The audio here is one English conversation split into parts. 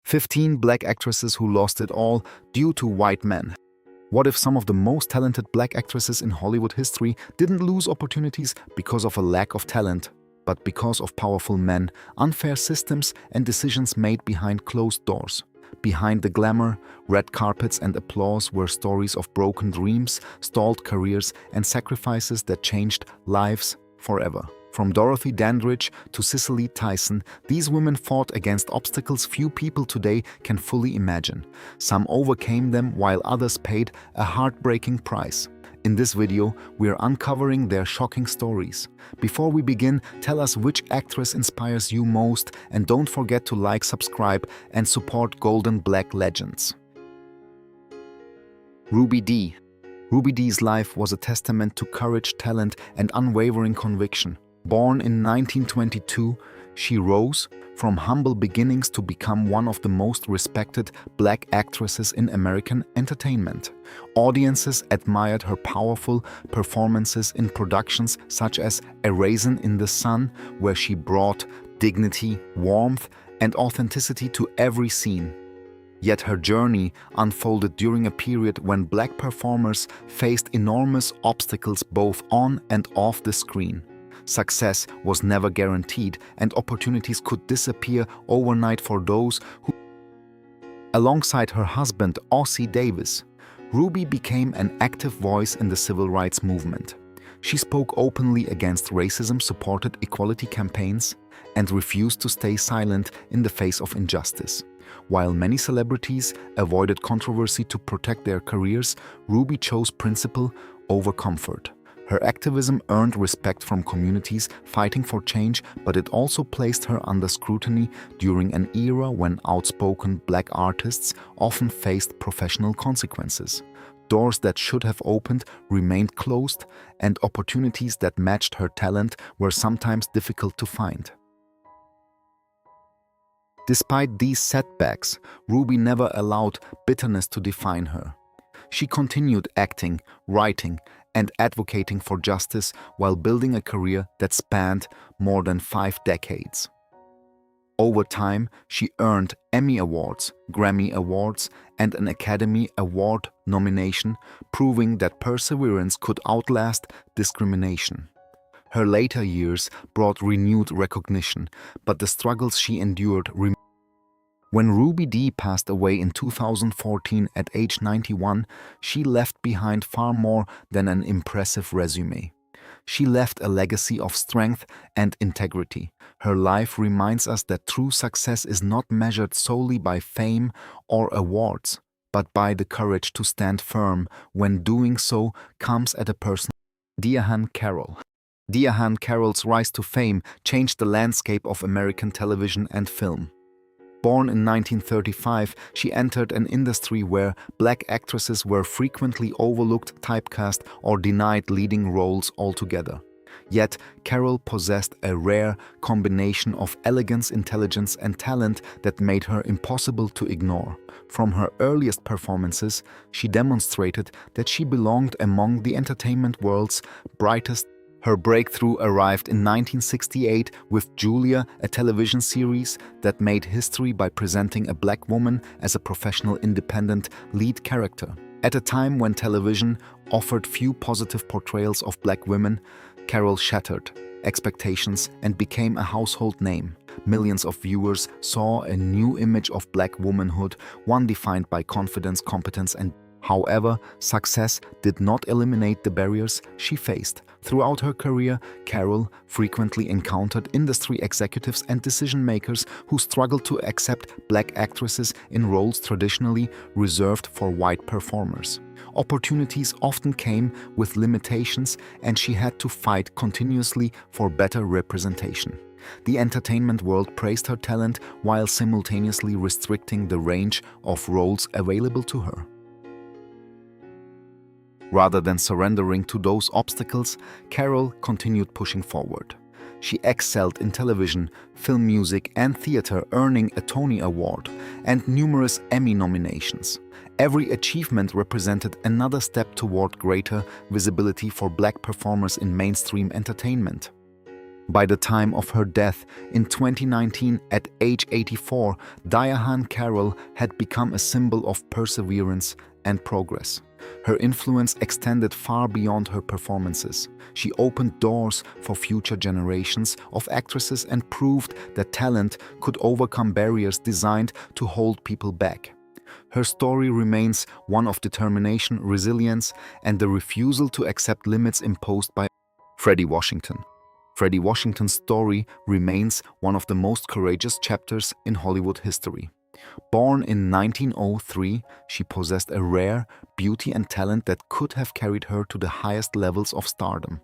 15 black actresses who lost it all due to white men. What if some of the most talented black actresses in Hollywood history didn't lose opportunities because of a lack of talent, but because of powerful men, unfair systems, and decisions made behind closed doors? Behind the glamour, red carpets, and applause were stories of broken dreams, stalled careers, and sacrifices that changed lives forever. From Dorothy Dandridge to Cicely Tyson, these women fought against obstacles few people today can fully imagine. Some overcame them while others paid a heartbreaking price. In this video, we are uncovering their shocking stories. Before we begin, tell us which actress inspires you most, and don't forget to like, subscribe, and support Golden Black Legends. Ruby Dee. Ruby Dee's life was a testament to courage, talent, and unwavering conviction. Born in 1922, she rose from humble beginnings to become one of the most respected black actresses in American entertainment. Audiences admired her powerful performances in productions such as A Raisin in the Sun, where she brought dignity, warmth, and authenticity to every scene. Yet her journey unfolded during a period when black performers faced enormous obstacles both on and off the screen. Success was never guaranteed, and opportunities could disappear overnight for those who... Alongside her husband, Ossie Davis, Ruby became an active voice in the civil rights movement. She spoke openly against racism, supported equality campaigns, and refused to stay silent in the face of injustice. While many celebrities avoided controversy to protect their careers, Ruby chose principle over comfort. Her activism earned respect from communities fighting for change, but it also placed her under scrutiny during an era when outspoken black artists often faced professional consequences. Doors that should have opened remained closed, and opportunities that matched her talent were sometimes difficult to find. Despite these setbacks, Ruby never allowed bitterness to define her. She continued acting, writing, and advocating for justice while building a career that spanned more than 5 decades. Over time, she earned Emmy Awards, Grammy Awards, and an Academy Award nomination, proving that perseverance could outlast discrimination. Her later years brought renewed recognition, but the struggles she endured remained. When Ruby Dee passed away in 2014 at age 91, she left behind far more than an impressive resume. She left a legacy of strength and integrity. Her life reminds us that true success is not measured solely by fame or awards, but by the courage to stand firm when doing so comes at a personal. Diahann Carroll. Diahann Carroll's rise to fame changed the landscape of American television and film. Born in 1935, she entered an industry where black actresses were frequently overlooked, typecast, or denied leading roles altogether. Yet, Carroll possessed a rare combination of elegance, intelligence, and talent that made her impossible to ignore. From her earliest performances, she demonstrated that she belonged among the entertainment world's brightest. Her breakthrough arrived in 1968 with Julia, a television series that made history by presenting a black woman as a professional independent lead character. At a time when television offered few positive portrayals of black women, Carroll shattered expectations and became a household name. Millions of viewers saw a new image of black womanhood, one defined by confidence, competence, and however, success did not eliminate the barriers she faced. Throughout her career, Carroll frequently encountered industry executives and decision-makers who struggled to accept black actresses in roles traditionally reserved for white performers. Opportunities often came with limitations, and she had to fight continuously for better representation. The entertainment world praised her talent while simultaneously restricting the range of roles available to her. Rather than surrendering to those obstacles, Carroll continued pushing forward. She excelled in television, film music, and theater, earning a Tony Award and numerous Emmy nominations. Every achievement represented another step toward greater visibility for black performers in mainstream entertainment. By the time of her death in 2019 at age 84, Diane Carroll had become a symbol of perseverance and progress. Her influence extended far beyond her performances. She opened doors for future generations of actresses and proved that talent could overcome barriers designed to hold people back. Her story remains one of determination, resilience, and the refusal to accept limits imposed by Freddie Washington. Freddie Washington's story remains one of the most courageous chapters in Hollywood history. Born in 1903, she possessed a rare beauty and talent that could have carried her to the highest levels of stardom.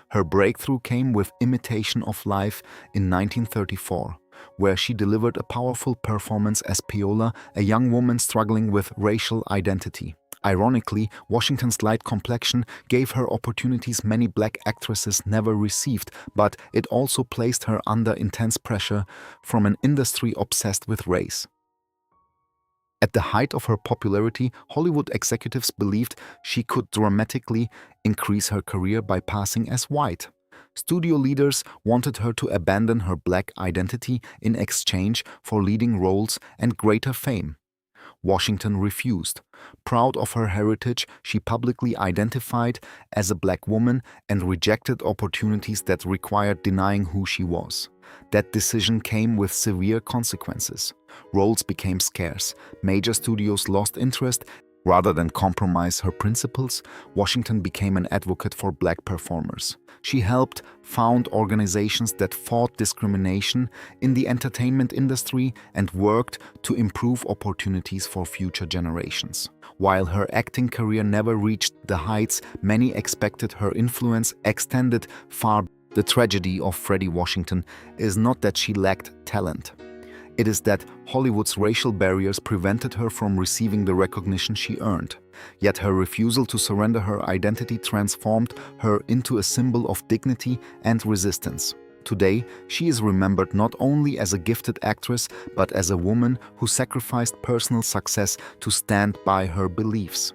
Her breakthrough came with Imitation of Life in 1934, where she delivered a powerful performance as Peola, a young woman struggling with racial identity. Ironically, Washington's light complexion gave her opportunities many black actresses never received, but it also placed her under intense pressure from an industry obsessed with race. At the height of her popularity, Hollywood executives believed she could dramatically increase her career by passing as white. Studio leaders wanted her to abandon her black identity in exchange for leading roles and greater fame. Washington refused. Proud of her heritage, she publicly identified as a black woman and rejected opportunities that required denying who she was. That decision came with severe consequences. Roles became scarce, major studios lost interest. Rather than compromise her principles, Washington became an advocate for black performers. She helped found organizations that fought discrimination in the entertainment industry and worked to improve opportunities for future generations. While her acting career never reached the heights many expected, her influence extended far. The tragedy of Freddie Washington is not that she lacked talent. It is that Hollywood's racial barriers prevented her from receiving the recognition she earned. Yet her refusal to surrender her identity transformed her into a symbol of dignity and resistance. Today, she is remembered not only as a gifted actress, but as a woman who sacrificed personal success to stand by her beliefs.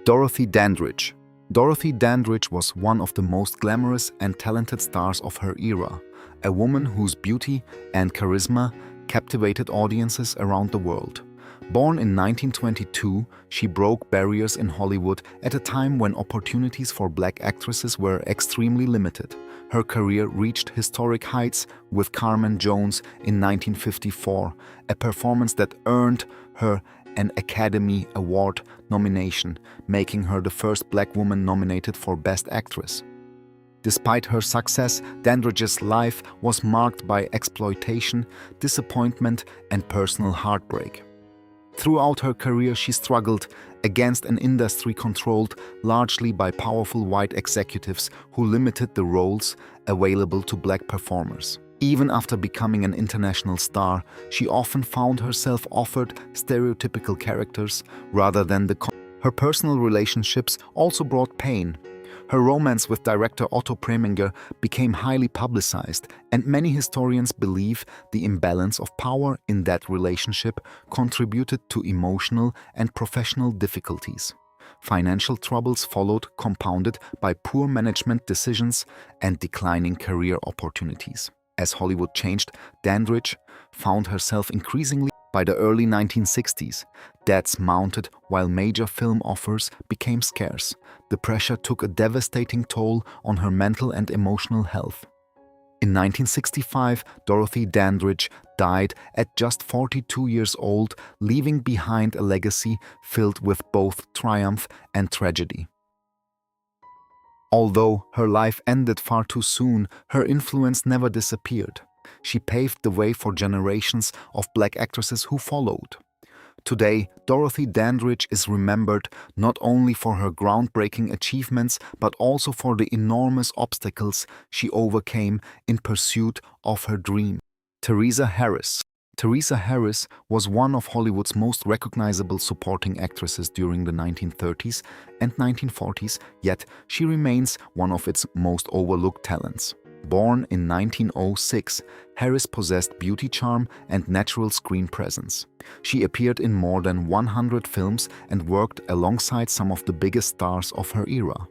Dorothy Dandridge. Dorothy Dandridge was one of the most glamorous and talented stars of her era, a woman whose beauty and charisma captivated audiences around the world. Born in 1922, she broke barriers in Hollywood at a time when opportunities for black actresses were extremely limited. Her career reached historic heights with Carmen Jones in 1954, a performance that earned her an Academy Award nomination, making her the first black woman nominated for Best Actress. Despite her success, Dandridge's life was marked by exploitation, disappointment, and personal heartbreak. Throughout her career, she struggled against an industry controlled largely by powerful white executives who limited the roles available to black performers. Even after becoming an international star, she often found herself offered stereotypical characters rather than Her personal relationships also brought pain. Her romance with director Otto Preminger became highly publicized, and many historians believe the imbalance of power in that relationship contributed to emotional and professional difficulties. Financial troubles followed, compounded by poor management decisions and declining career opportunities. As Hollywood changed, Dandridge found herself increasingly. By the early 1960s, debts mounted while major film offers became scarce. The pressure took a devastating toll on her mental and emotional health. In 1965, Dorothy Dandridge died at just 42 years old, leaving behind a legacy filled with both triumph and tragedy. Although her life ended far too soon, her influence never disappeared. She paved the way for generations of black actresses who followed. Today, Dorothy Dandridge is remembered not only for her groundbreaking achievements, but also for the enormous obstacles she overcame in pursuit of her dream. Theresa Harris. Theresa Harris was one of Hollywood's most recognizable supporting actresses during the 1930s and 1940s, yet she remains one of its most overlooked talents. Born in 1906, Harris possessed beauty charm and natural screen presence. She appeared in more than 100 films and worked alongside some of the biggest stars of her era.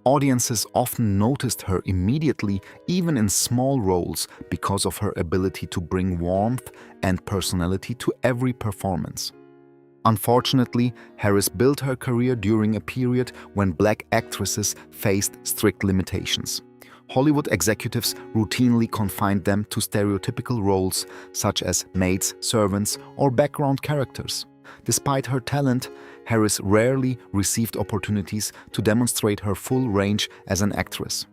Audiences often noticed her immediately, even in small roles, because of her ability to bring warmth and personality to every performance. Unfortunately, Harris built her career during a period when black actresses faced strict limitations. Hollywood executives routinely confined them to stereotypical roles such as maids, servants, or background characters. Despite her talent, Harris rarely received opportunities to demonstrate her full range as an actress.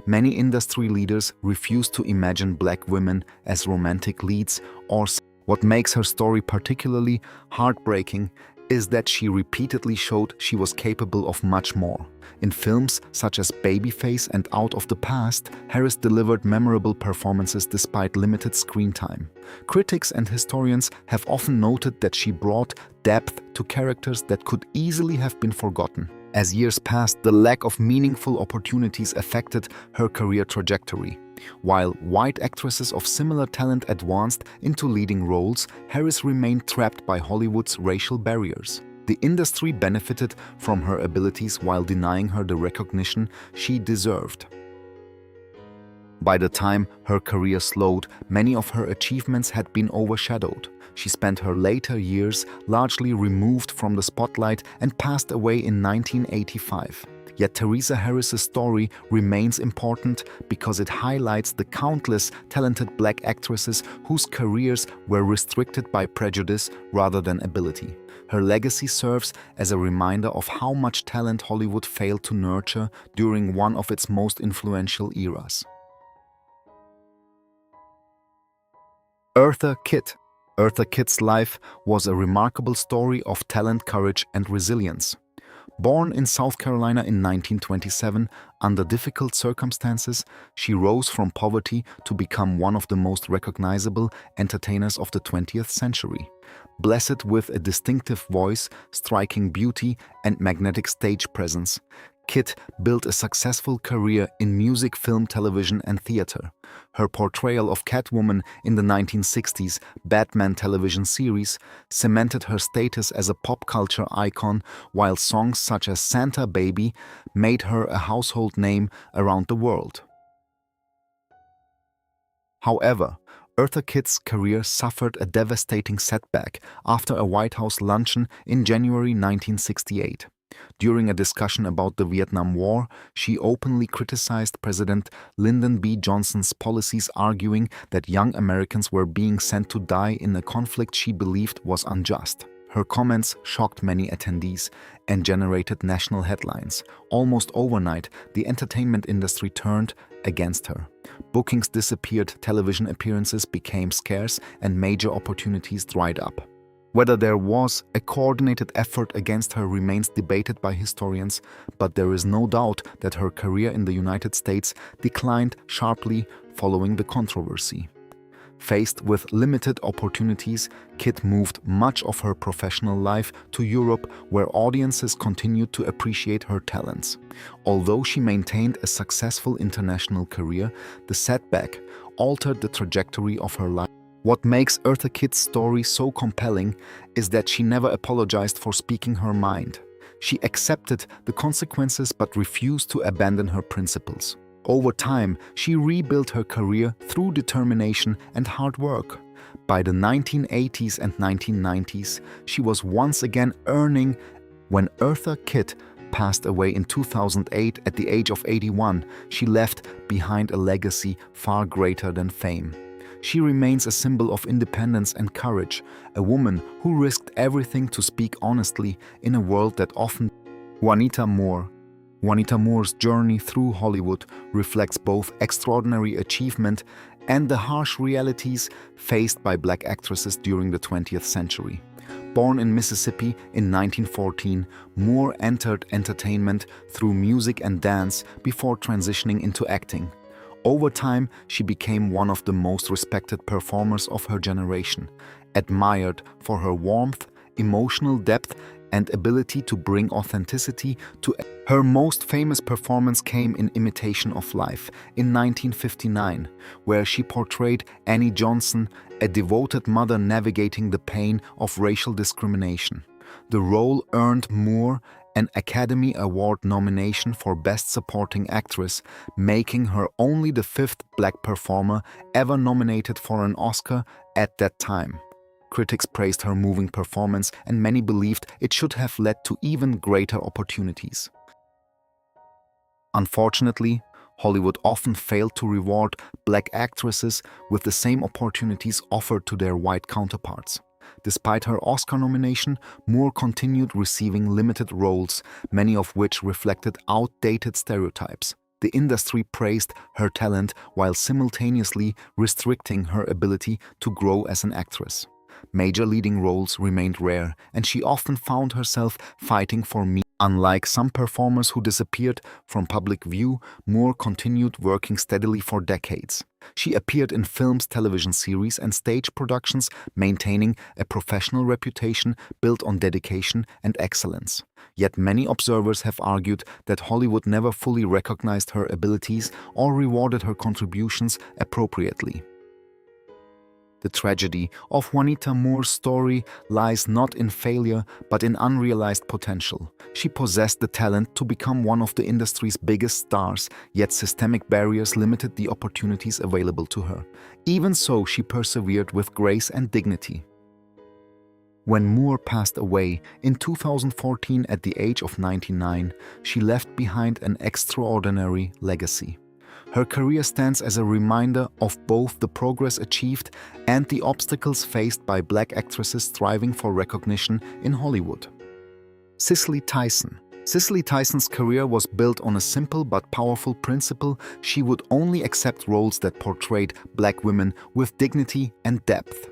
Many industry leaders refused to imagine black women as romantic leads or what makes her story particularly heartbreaking is that she repeatedly showed she was capable of much more. In films such as Babyface and Out of the Past, Harris delivered memorable performances despite limited screen time. Critics and historians have often noted that she brought depth to characters that could easily have been forgotten. As years passed, the lack of meaningful opportunities affected her career trajectory. While white actresses of similar talent advanced into leading roles, Harris remained trapped by Hollywood's racial barriers. The industry benefited from her abilities while denying her the recognition she deserved. By the time her career slowed, many of her achievements had been overshadowed. She spent her later years largely removed from the spotlight and passed away in 1985. Yet Theresa Harris's story remains important because it highlights the countless talented black actresses whose careers were restricted by prejudice rather than ability. Her legacy serves as a reminder of how much talent Hollywood failed to nurture during one of its most influential eras. Eartha Kitt. Eartha Kitt's life was a remarkable story of talent, courage, and resilience. Born in South Carolina in 1927, under difficult circumstances, she rose from poverty to become one of the most recognizable entertainers of the 20th century. Blessed with a distinctive voice, striking beauty, and magnetic stage presence, Kitt built a successful career in music, film, television, and theater. Her portrayal of Catwoman in the 1960s Batman television series cemented her status as a pop culture icon, while songs such as Santa Baby made her a household name around the world. However, Eartha Kitt's career suffered a devastating setback after a White House luncheon in January 1968. During a discussion about the Vietnam War, she openly criticized President Lyndon B. Johnson's policies, arguing that young Americans were being sent to die in a conflict she believed was unjust. Her comments shocked many attendees and generated national headlines. Almost overnight, the entertainment industry turned against her. Bookings disappeared, television appearances became scarce, and major opportunities dried up. Whether there was a coordinated effort against her remains debated by historians, but there is no doubt that her career in the United States declined sharply following the controversy. Faced with limited opportunities, Kitt moved much of her professional life to Europe, where audiences continued to appreciate her talents. Although she maintained a successful international career, the setback altered the trajectory of her life. What makes Eartha Kitt's story so compelling is that she never apologized for speaking her mind. She accepted the consequences but refused to abandon her principles. Over time, she rebuilt her career through determination and hard work. By the 1980s and 1990s, she was once again earning. When Eartha Kitt passed away in 2008 at the age of 81, she left behind a legacy far greater than fame. She remains a symbol of independence and courage, a woman who risked everything to speak honestly in a world that often. Juanita Moore. Juanita Moore's journey through Hollywood reflects both extraordinary achievement and the harsh realities faced by black actresses during the 20th century. Born in Mississippi in 1914, Moore entered entertainment through music and dance before transitioning into acting. Over time, she became one of the most respected performers of her generation, admired for her warmth, emotional depth, and ability to bring authenticity to. Her most famous performance came in Imitation of Life in 1959, where she portrayed Annie Johnson, a devoted mother navigating the pain of racial discrimination. The role earned Moore an Academy Award nomination for Best Supporting Actress, making her only the fifth Black performer ever nominated for an Oscar at that time. Critics praised her moving performance, and many believed it should have led to even greater opportunities. Unfortunately, Hollywood often failed to reward Black actresses with the same opportunities offered to their white counterparts. Despite her Oscar nomination, Moore continued receiving limited roles, many of which reflected outdated stereotypes. The industry praised her talent while simultaneously restricting her ability to grow as an actress. Major leading roles remained rare, and she often found herself fighting for me. Unlike some performers who disappeared from public view, Moore continued working steadily for decades. She appeared in films, television series, and stage productions, maintaining a professional reputation built on dedication and excellence. Yet many observers have argued that Hollywood never fully recognized her abilities or rewarded her contributions appropriately. The tragedy of Juanita Moore's story lies not in failure but in unrealized potential. She possessed the talent to become one of the industry's biggest stars, yet systemic barriers limited the opportunities available to her. Even so, she persevered with grace and dignity. When Moore passed away in 2014 at the age of 99, she left behind an extraordinary legacy. Her career stands as a reminder of both the progress achieved and the obstacles faced by Black actresses striving for recognition in Hollywood. Cicely Tyson. Cicely Tyson's career was built on a simple but powerful principle: she would only accept roles that portrayed Black women with dignity and depth.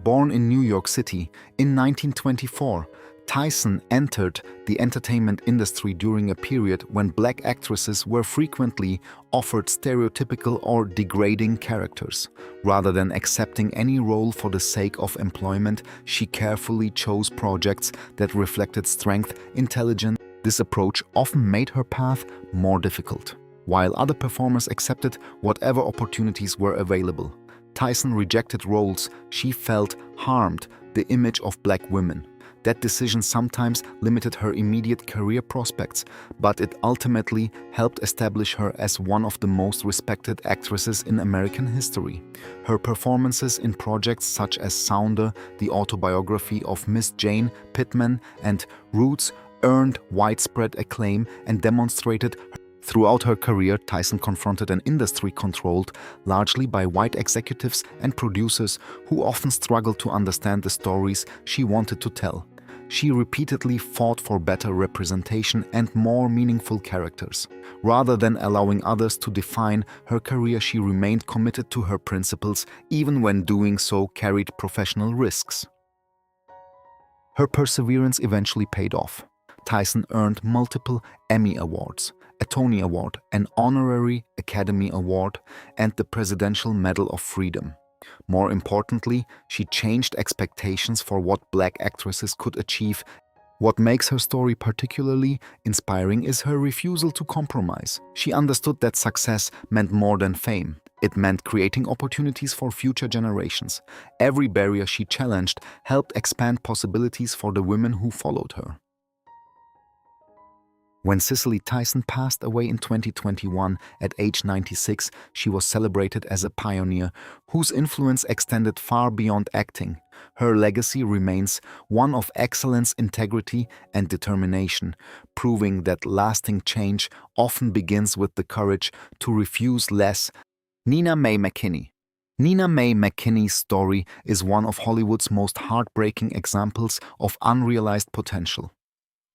Born in New York City in 1924, Tyson entered the entertainment industry during a period when Black actresses were frequently offered stereotypical or degrading characters. Rather than accepting any role for the sake of employment, she carefully chose projects that reflected strength, intelligence. This approach often made her path more difficult. While other performers accepted whatever opportunities were available, Tyson rejected roles she felt harmed the image of Black women. That decision sometimes limited her immediate career prospects, but it ultimately helped establish her as one of the most respected actresses in American history. Her performances in projects such as Sounder, the autobiography of Miss Jane Pittman, and Roots earned widespread acclaim and demonstrated. Throughout her career, Tyson confronted an industry controlled largely by white executives and producers who often struggled to understand the stories she wanted to tell. She repeatedly fought for better representation and more meaningful characters. Rather than allowing others to define her career, she remained committed to her principles, even when doing so carried professional risks. Her perseverance eventually paid off. Tyson earned multiple Emmy Awards, a Tony Award, an honorary Academy Award, and the Presidential Medal of Freedom. More importantly, she changed expectations for what Black actresses could achieve. What makes her story particularly inspiring is her refusal to compromise. She understood that success meant more than fame. It meant creating opportunities for future generations. Every barrier she challenged helped expand possibilities for the women who followed her. When Cicely Tyson passed away in 2021 at age 96, she was celebrated as a pioneer whose influence extended far beyond acting. Her legacy remains one of excellence, integrity, and determination, proving that lasting change often begins with the courage to refuse less. Nina Mae McKinney. Nina Mae McKinney's story is one of Hollywood's most heartbreaking examples of unrealized potential.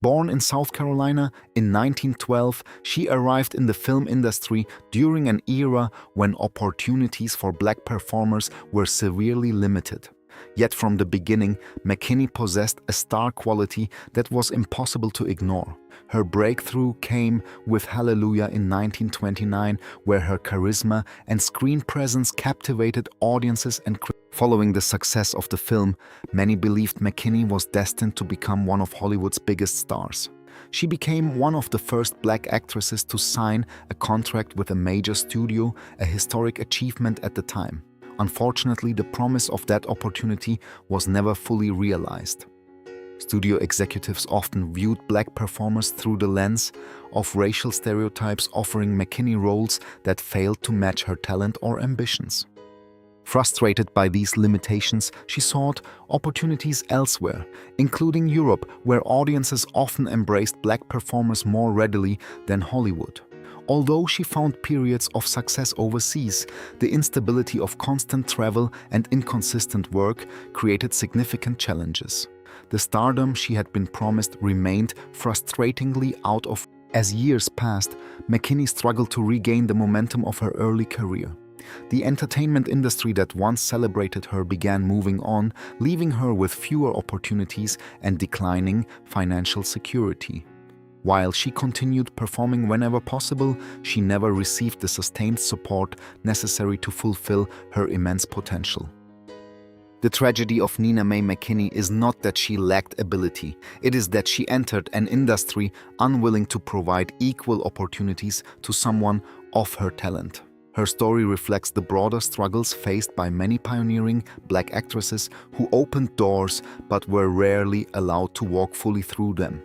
Born in South Carolina in 1912, she arrived in the film industry during an era when opportunities for Black performers were severely limited. Yet from the beginning, McKinney possessed a star quality that was impossible to ignore. Her breakthrough came with Hallelujah in 1929, where her charisma and screen presence captivated audiences and critics. Following the success of the film, many believed McKinney was destined to become one of Hollywood's biggest stars. She became one of the first Black actresses to sign a contract with a major studio, a historic achievement at the time. Unfortunately, the promise of that opportunity was never fully realized. Studio executives often viewed black performers through the lens of racial stereotypes, offering McKinney roles that failed to match her talent or ambitions. Frustrated by these limitations, she sought opportunities elsewhere, including Europe, where audiences often embraced black performers more readily than Hollywood. Although she found periods of success overseas, the instability of constant travel and inconsistent work created significant challenges. The stardom she had been promised remained frustratingly out of reach. As years passed, McKinney struggled to regain the momentum of her early career. The entertainment industry that once celebrated her began moving on, leaving her with fewer opportunities and declining financial security. While she continued performing whenever possible, she never received the sustained support necessary to fulfill her immense potential. The tragedy of Nina Mae McKinney is not that she lacked ability, it is that she entered an industry unwilling to provide equal opportunities to someone of her talent. Her story reflects the broader struggles faced by many pioneering black actresses who opened doors but were rarely allowed to walk fully through them.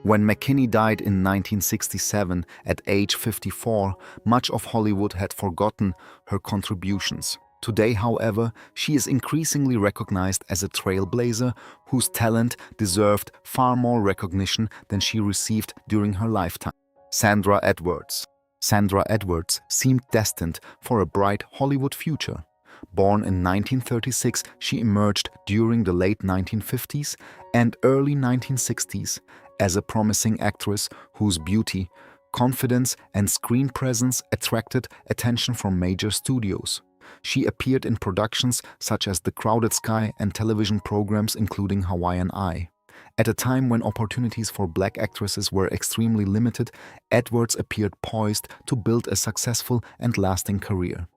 When McKinney died in 1967 at age 54, much of Hollywood had forgotten her contributions. Today, however, she is increasingly recognized as a trailblazer whose talent deserved far more recognition than she received during her lifetime. Sandra Edwards. Sandra Edwards seemed destined for a bright Hollywood future. Born in 1936, she emerged during the late 1950s and early 1960s as a promising actress whose beauty, confidence, and screen presence attracted attention from major studios. She appeared in productions such as The Crowded Sky and television programs including Hawaiian Eye. At a time when opportunities for black actresses were extremely limited, Edwards appeared poised to build a successful and lasting career.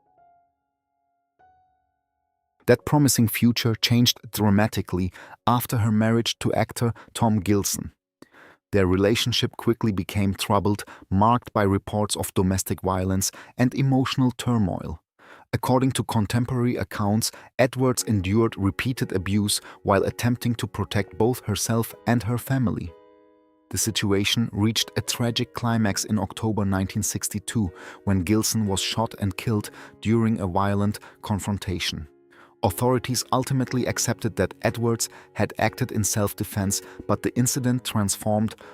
That promising future changed dramatically after her marriage to actor Tom Gilson. Their relationship quickly became troubled, marked by reports of domestic violence and emotional turmoil. According to contemporary accounts, Edwards endured repeated abuse while attempting to protect both herself and her family. The situation reached a tragic climax in October 1962 when Gilson was shot and killed during a violent confrontation. Authorities ultimately accepted that Edwards had acted in self-defense, but the incident transformed her.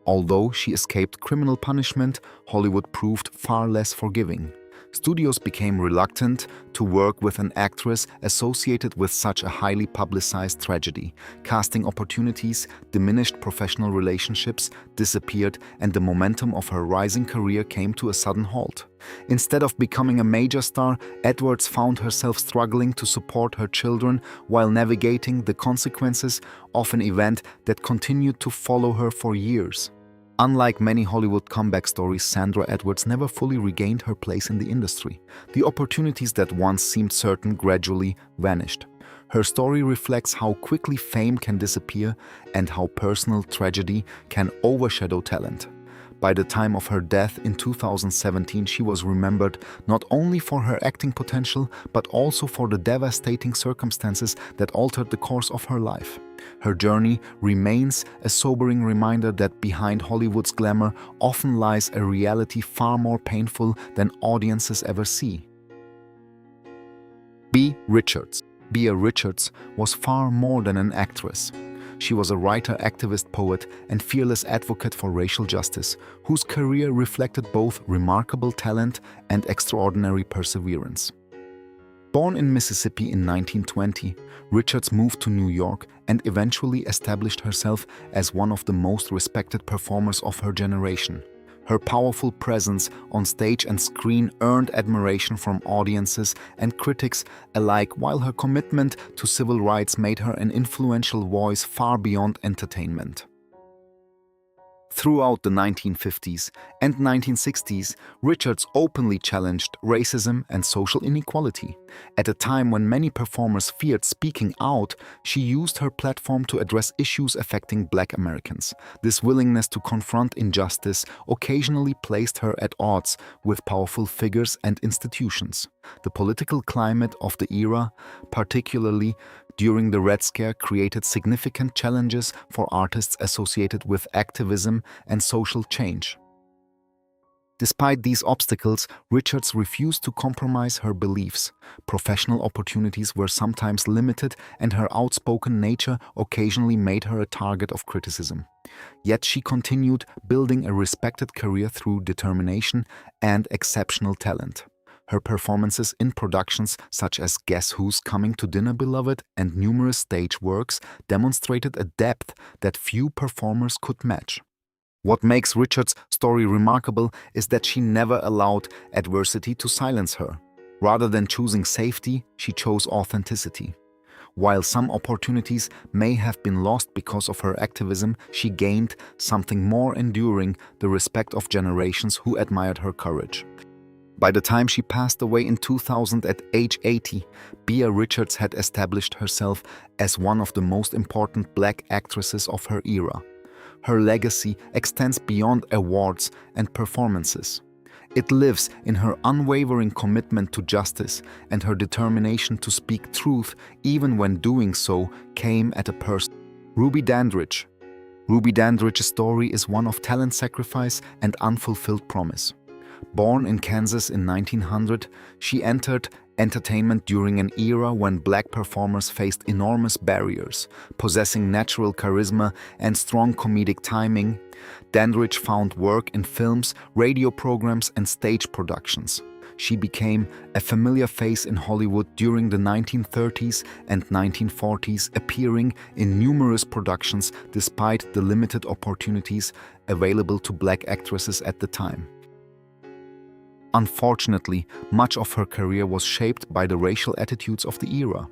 Although she escaped criminal punishment, Hollywood proved far less forgiving. Studios became reluctant to work with an actress associated with such a highly publicized tragedy. Casting opportunities diminished, professional relationships disappeared, and the momentum of her rising career came to a sudden halt. Instead of becoming a major star, Edwards found herself struggling to support her children while navigating the consequences of an event that continued to follow her for years. Unlike many Hollywood comeback stories, Sandra Edwards never fully regained her place in the industry. The opportunities that once seemed certain gradually vanished. Her story reflects how quickly fame can disappear and how personal tragedy can overshadow talent. By the time of her death in 2017, she was remembered not only for her acting potential, but also for the devastating circumstances that altered the course of her life. Her journey remains a sobering reminder that behind Hollywood's glamour often lies a reality far more painful than audiences ever see. Bea Richards. Bea Richards was far more than an actress. She was a writer, activist, poet, and fearless advocate for racial justice, whose career reflected both remarkable talent and extraordinary perseverance. Born in Mississippi in 1920, Richards moved to New York and eventually established herself as one of the most respected performers of her generation. Her powerful presence on stage and screen earned admiration from audiences and critics alike, while her commitment to civil rights made her an influential voice far beyond entertainment. Throughout the 1950s and 1960s, Richards openly challenged racism and social inequality. At a time when many performers feared speaking out, she used her platform to address issues affecting Black Americans. This willingness to confront injustice occasionally placed her at odds with powerful figures and institutions. The political climate of the era, particularly during the Red Scare created significant challenges for artists associated with activism and social change. Despite these obstacles, Richards refused to compromise her beliefs. Professional opportunities were sometimes limited, and her outspoken nature occasionally made her a target of criticism. Yet she continued building a respected career through determination and exceptional talent. Her performances in productions such as Guess Who's Coming to Dinner, Beloved, and numerous stage works demonstrated a depth that few performers could match. What makes Richards' story remarkable is that she never allowed adversity to silence her. Rather than choosing safety, she chose authenticity. While some opportunities may have been lost because of her activism, she gained something more enduring: the respect of generations who admired her courage. By the time she passed away in 2000 at age 80, Bea Richards had established herself as one of the most important Black actresses of her era. Her legacy extends beyond awards and performances. It lives in her unwavering commitment to justice and her determination to speak truth even when doing so came at a personal cost. Ruby Dandridge. Ruby Dandridge's story is one of talent sacrifice and unfulfilled promise. Born in Kansas in 1900, she entered entertainment during an era when Black performers faced enormous barriers. Possessing natural charisma and strong comedic timing, Dandridge found work in films, radio programs, and stage productions. She became a familiar face in Hollywood during the 1930s and 1940s, appearing in numerous productions despite the limited opportunities available to Black actresses at the time. Unfortunately, much of her career was shaped by the racial attitudes of the era.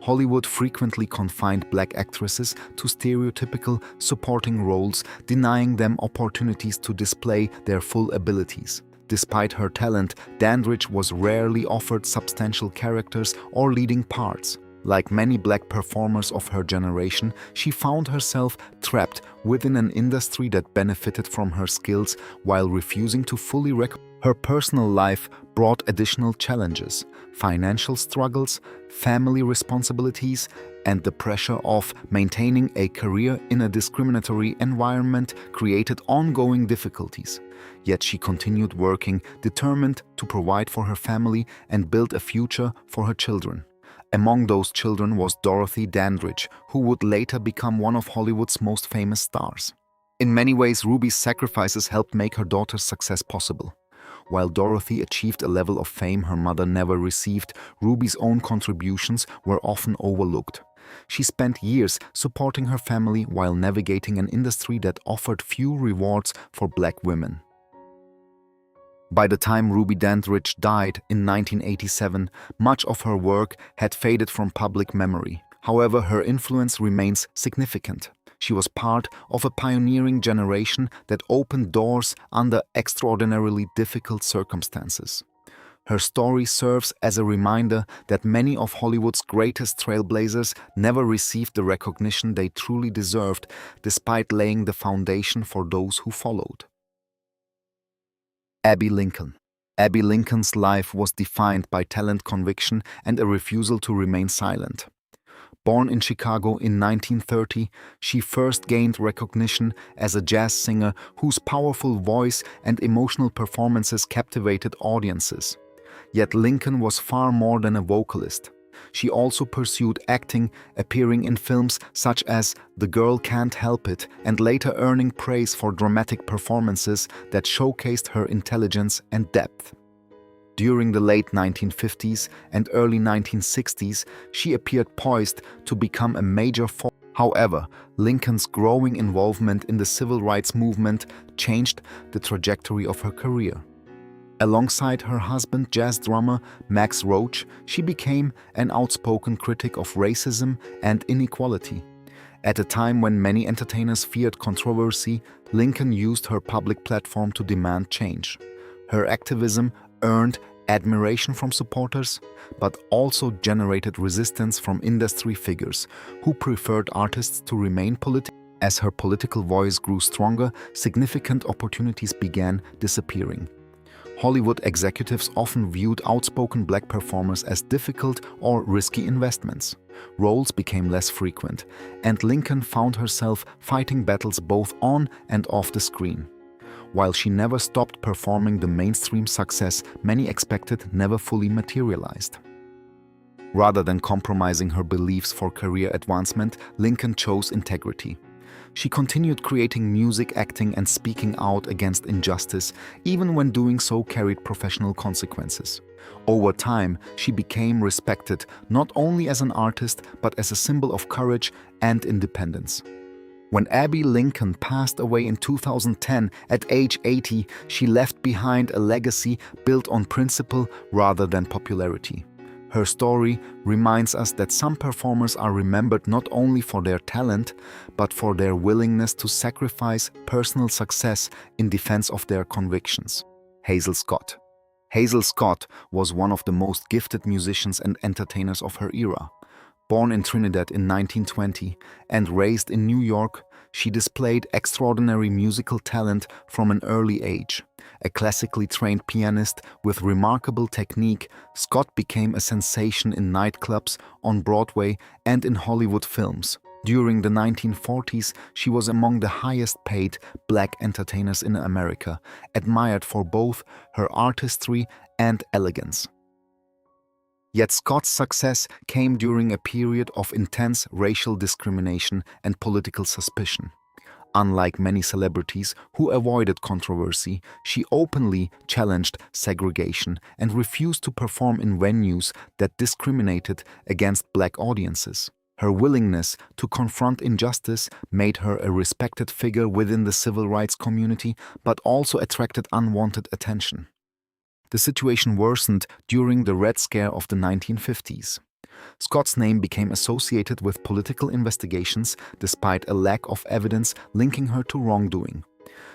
Hollywood frequently confined Black actresses to stereotypical supporting roles, denying them opportunities to display their full abilities. Despite her talent, Dandridge was rarely offered substantial characters or leading parts. Like many Black performers of her generation, she found herself trapped within an industry that benefited from her skills while refusing to fully recognize. Her personal life brought additional challenges: financial struggles, family responsibilities, and the pressure of maintaining a career in a discriminatory environment created ongoing difficulties. Yet she continued working, determined to provide for her family and build a future for her children. Among those children was Dorothy Dandridge, who would later become one of Hollywood's most famous stars. In many ways, Ruby's sacrifices helped make her daughter's success possible. While Dorothy achieved a level of fame her mother never received, Ruby's own contributions were often overlooked. She spent years supporting her family while navigating an industry that offered few rewards for Black women. By the time Ruby Dandridge died in 1987, much of her work had faded from public memory. However, her influence remains significant. She was part of a pioneering generation that opened doors under extraordinarily difficult circumstances. Her story serves as a reminder that many of Hollywood's greatest trailblazers never received the recognition they truly deserved, despite laying the foundation for those who followed. Abbey Lincoln. Abbey Lincoln's life was defined by talent, conviction, and a refusal to remain silent. Born in Chicago in 1930, she first gained recognition as a jazz singer whose powerful voice and emotional performances captivated audiences. Yet Lincoln was far more than a vocalist. She also pursued acting, appearing in films such as The Girl Can't Help It, and later earning praise for dramatic performances that showcased her intelligence and depth. During the late 1950s and early 1960s, she appeared poised to become a major force. However, Lincoln's growing involvement in the civil rights movement changed the trajectory of her career. Alongside her husband, jazz drummer Max Roach, she became an outspoken critic of racism and inequality. At a time when many entertainers feared controversy, Lincoln used her public platform to demand change. Her activism earned admiration from supporters, but also generated resistance from industry figures who preferred artists to remain political. As her political voice grew stronger, significant opportunities began disappearing. Hollywood executives often viewed outspoken black performers as difficult or risky investments. Roles became less frequent, and Lincoln found herself fighting battles both on and off the screen. While she never stopped performing, the mainstream success many expected never fully materialized. Rather than compromising her beliefs for career advancement, Lincoln chose integrity. She continued creating music, acting, and speaking out against injustice, even when doing so carried professional consequences. Over time, she became respected not only as an artist, but as a symbol of courage and independence. When Abby Lincoln passed away in 2010 at age 80, she left behind a legacy built on principle rather than popularity. Her story reminds us that some performers are remembered not only for their talent, but for their willingness to sacrifice personal success in defense of their convictions. Hazel Scott. Hazel Scott was one of the most gifted musicians and entertainers of her era. Born in Trinidad in 1920 and raised in New York, she displayed extraordinary musical talent from an early age. A classically trained pianist with remarkable technique, Scott became a sensation in nightclubs, on Broadway, and in Hollywood films. During the 1940s, she was among the highest-paid black entertainers in America, admired for both her artistry and elegance. Yet Scott's success came during a period of intense racial discrimination and political suspicion. Unlike many celebrities who avoided controversy, she openly challenged segregation and refused to perform in venues that discriminated against black audiences. Her willingness to confront injustice made her a respected figure within the civil rights community, but also attracted unwanted attention. The situation worsened during the Red Scare of the 1950s. Scott's name became associated with political investigations despite a lack of evidence linking her to wrongdoing.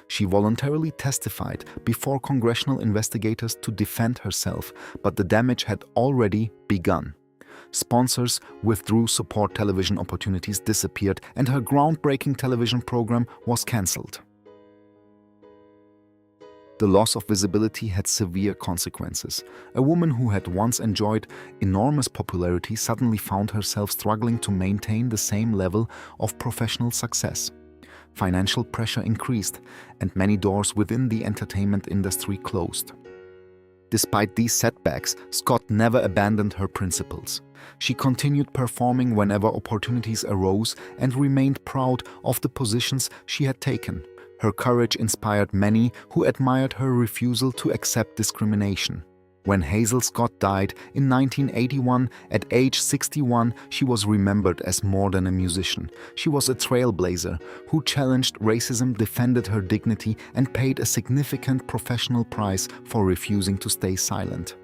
She voluntarily testified before congressional investigators to defend herself, but the damage had already begun. Sponsors withdrew, support television opportunities disappeared, and her groundbreaking television program was cancelled. The loss of visibility had severe consequences. A woman who had once enjoyed enormous popularity suddenly found herself struggling to maintain the same level of professional success. Financial pressure increased, and many doors within the entertainment industry closed. Despite these setbacks, Scott never abandoned her principles. She continued performing whenever opportunities arose and remained proud of the positions she had taken. Her courage inspired many who admired her refusal to accept discrimination. When Hazel Scott died in 1981 at age 61, she was remembered as more than a musician. She was a trailblazer who challenged racism, defended her dignity, and paid a significant professional price for refusing to stay silent.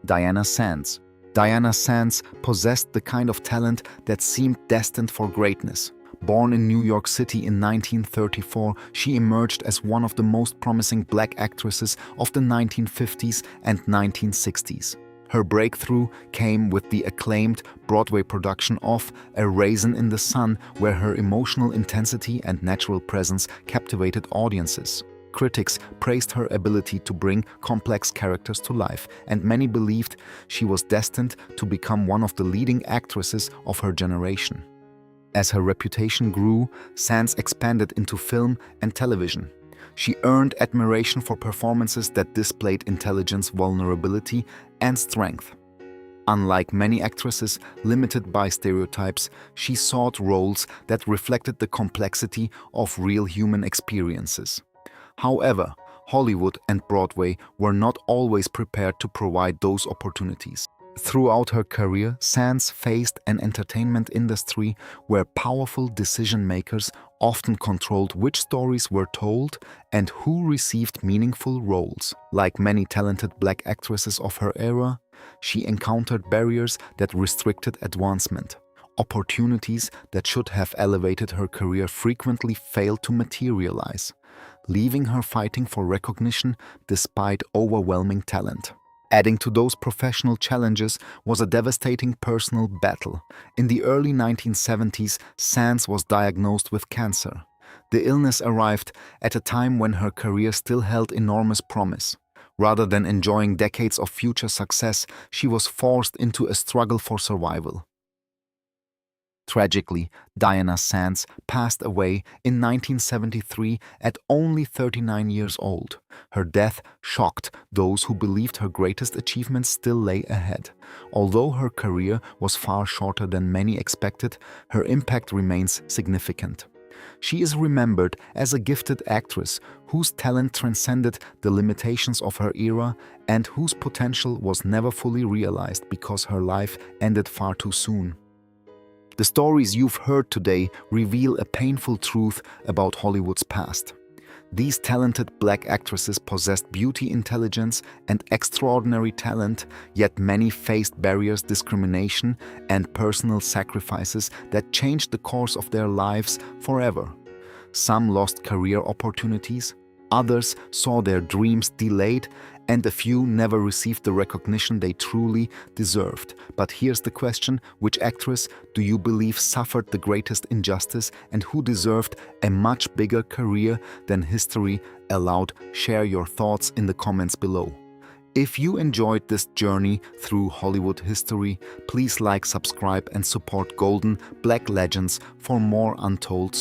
Diana Sands. Diana Sands possessed the kind of talent that seemed destined for greatness. Born in New York City in 1934, she emerged as one of the most promising black actresses of the 1950s and 1960s. Her breakthrough came with the acclaimed Broadway production of A Raisin in the Sun, where her emotional intensity and natural presence captivated audiences. Critics praised her ability to bring complex characters to life, and many believed she was destined to become one of the leading actresses of her generation. As her reputation grew, Sands expanded into film and television. She earned admiration for performances that displayed intelligence, vulnerability, and strength. Unlike many actresses limited by stereotypes, she sought roles that reflected the complexity of real human experiences. However, Hollywood and Broadway were not always prepared to provide those opportunities. Throughout her career, Sands faced an entertainment industry where powerful decision-makers often controlled which stories were told and who received meaningful roles. Like many talented black actresses of her era, she encountered barriers that restricted advancement. Opportunities that should have elevated her career frequently failed to materialize, leaving her fighting for recognition despite overwhelming talent. Adding to those professional challenges was a devastating personal battle. In the early 1970s, Sands was diagnosed with cancer. The illness arrived at a time when her career still held enormous promise. Rather than enjoying decades of future success, she was forced into a struggle for survival. Tragically, Diana Sands passed away in 1973 at only 39 years old. Her death shocked those who believed her greatest achievements still lay ahead. Although her career was far shorter than many expected, her impact remains significant. She is remembered as a gifted actress whose talent transcended the limitations of her era and whose potential was never fully realized because her life ended far too soon. The stories you've heard today reveal a painful truth about Hollywood's past. These talented black actresses possessed beauty, intelligence, and extraordinary talent, yet many faced barriers, discrimination, and personal sacrifices that changed the course of their lives forever. Some lost career opportunities, others saw their dreams delayed, and a few never received the recognition they truly deserved. But here's the question: which actress do you believe suffered the greatest injustice and who deserved a much bigger career than history allowed? Share your thoughts in the comments below. If you enjoyed this journey through Hollywood history, please like, subscribe, and support Golden Black Legends for more untold stories.